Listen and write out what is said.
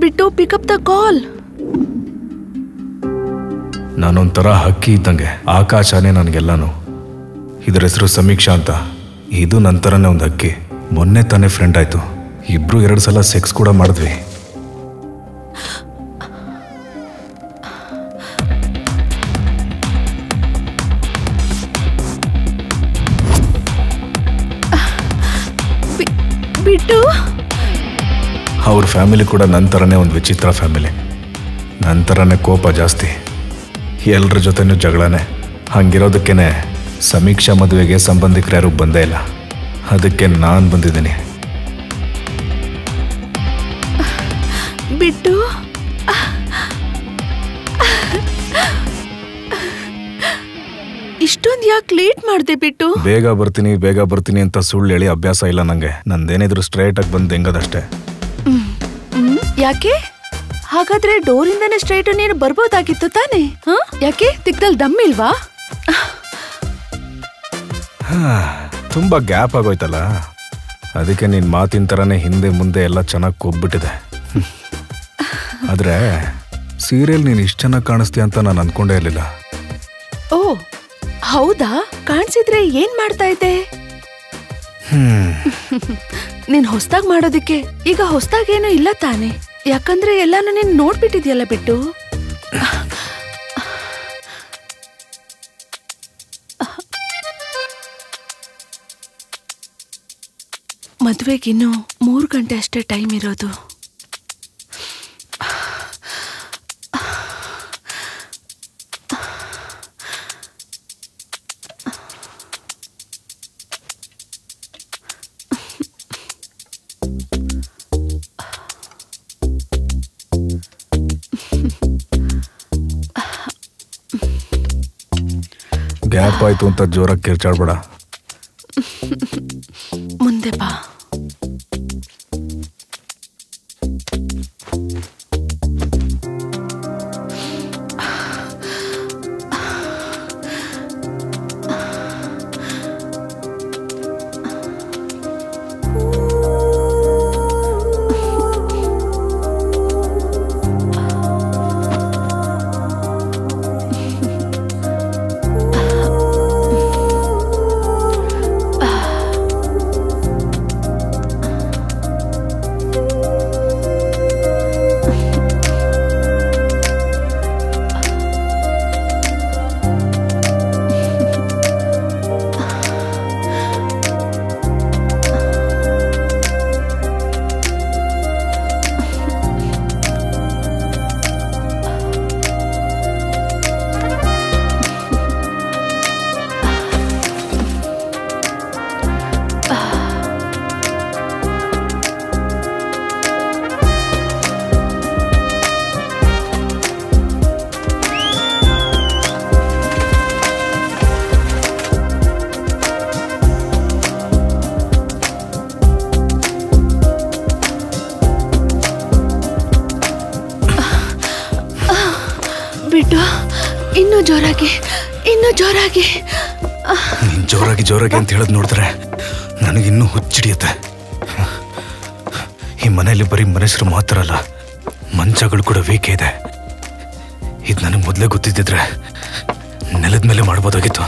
ಬಿಟ್ಟು pick up the call. ನಾನೊಂಥರ ಹಕ್ಕಿ ಇದ್ದಂಗೆ, ಆಕಾಶನೇ ನನಗೆಲ್ಲಾನು. ಇದ್ರ ಹೆಸರು ಸಮೀಕ್ಷಾ ಅಂತ. ಇದು ನಂತರನೇ ಒಂದು ಹಕ್ಕಿ. ಮೊನ್ನೆ ತಾನೇ ಫ್ರೆಂಡ್ ಆಯ್ತು. ಇಬ್ರು 2 ಸಲ ಸೆಕ್ಸ್ ಕೂಡ ಮಾಡಿದ್ವಿ. ಬಿಟ್ಟು ಅವ್ರ ಫ್ಯಾಮಿಲಿ ಕೂಡ ನಂತರನೇ ಒಂದು ವಿಚಿತ್ರ ಫ್ಯಾಮಿಲಿ. ನಂತರನೇ ಕೋಪ ಜಾಸ್ತಿ, ಎಲ್ಲರ ಜೊತೆನೂ ಜಗಳನೆ. ಹಂಗಿರೋದಕ್ಕೇನೆ ಸಮೀಕ್ಷಾ ಮದುವೆಗೆ ಸಂಬಂಧಿಕರು ಯಾರು ಬಂದೇ ಇಲ್ಲ. ಅದಕ್ಕೆ ನಾನು ಬಂದಿದ್ದೀನಿ. ಬಿಟ್ಟು ಇಷ್ಟೊಂದು ಯಾಕೆ ಲೇಟ್ ಮಾಡಿದೆ? ಬಿಟ್ಟು ಬೇಗ ಬರ್ತೀನಿ ಅಂತ ಸುಳ್ಳು ಹೇಳಿ ಅಭ್ಯಾಸ ಇಲ್ಲ ನಂಗೆ. ನಂದೇನಿದ್ರು ಸ್ಟ್ರೈಟ್ ಆಗಿ ಬಂದು ಹೆಂಗದಷ್ಟೇ. ಯಾಕೆ? ಹಾಗಾದ್ರೆ ಡೋರಿಂದಾನೆ ಸ್ಟ್ರೈಟ್ ನೀನು ಬರ್ಬೋದಾಗಿತ್ತು ತಾನೆ? ಯಾಕೆ ತಿಕ್ಕಲ್ ದಮ್ ಇಲ್ವಾ? ತುಂಬಾ ಗ್ಯಾಪ್ ಆಗೋಯ್ತಲ್ಲ, ಅದಕ್ಕೆ ನಿನ್ ಮಾತಿನ ತರನೇ ಹಿಂದೆ ಮುಂದೆ ಎಲ್ಲ ಚೆನ್ನಾಗಿ ಕೊಬ್ಬಿಟ್ಟಿದೆ. ಆದ್ರೆ ಸೀರಿಯಲ್ ನೀನ್ ಇಷ್ಟ ಚೆನ್ನಾಗಿ ಕಾಣಿಸ್ತೀಯ ಅಂತ ನಾನು ಅನ್ಕೊಂಡೇ ಇರ್ಲಿಲ್ಲ. ಓ ಹೌದಾ? ಕಾಣಿಸಿದ್ರೆ ಏನ್ ಮಾಡ್ತಾ ಇದ್ದೆ? ನೀನ್ ಹೊಸ್ದಾಗ್ ಮಾಡೋದಿಕ್ಕೆ ಈಗ ಹೊಸ್ದಾಗೇನು ಇಲ್ಲ ತಾನೆ? ಯಾಕಂದ್ರೆ ಎಲ್ಲಾನು ನೀನ್ ನೋಡ್ಬಿಟ್ಟಿದ್ಯಲ್ಲ ಬಿಟ್ಟು. ಮದ್ವೆಗಿನ್ನು 3 ಗಂಟೆ ಅಷ್ಟೇ ಟೈಮ್ ಇರೋದು. ಗ್ಯಾಪ್ ಆಯ್ತು ಅಂತ ಜೋರಾಗಿ ಕಿರ್ಚಾಡ್ಬೇಡ. ಮುಂದೆ ಬಾ. ಬಿಟ್ಟು ಇನ್ನೂ ಜೋರಾಗಿ ಜೋರಾಗಿ ಅಂತ ಹೇಳೋದು ನೋಡಿದ್ರೆ ನನಗಿನ್ನೂ ಹುಚ್ಚಿಡಿಯುತ್ತೆ. ಈ ಮನೆಯಲ್ಲಿ ಬರೀ ಮನುಷ್ಯರು ಮಾತ್ರ ಅಲ್ಲ, ಮಂಚಗಳು ಕೂಡ ವೀಕ್ ಇದೆ. ಇದು ನನಗೆ ಮೊದಲೇ ಗೊತ್ತಿದ್ದಿದ್ರೆ ನೆಲದ ಮೇಲೆ ಮಾಡ್ಬೋದಾಗಿತ್ತು.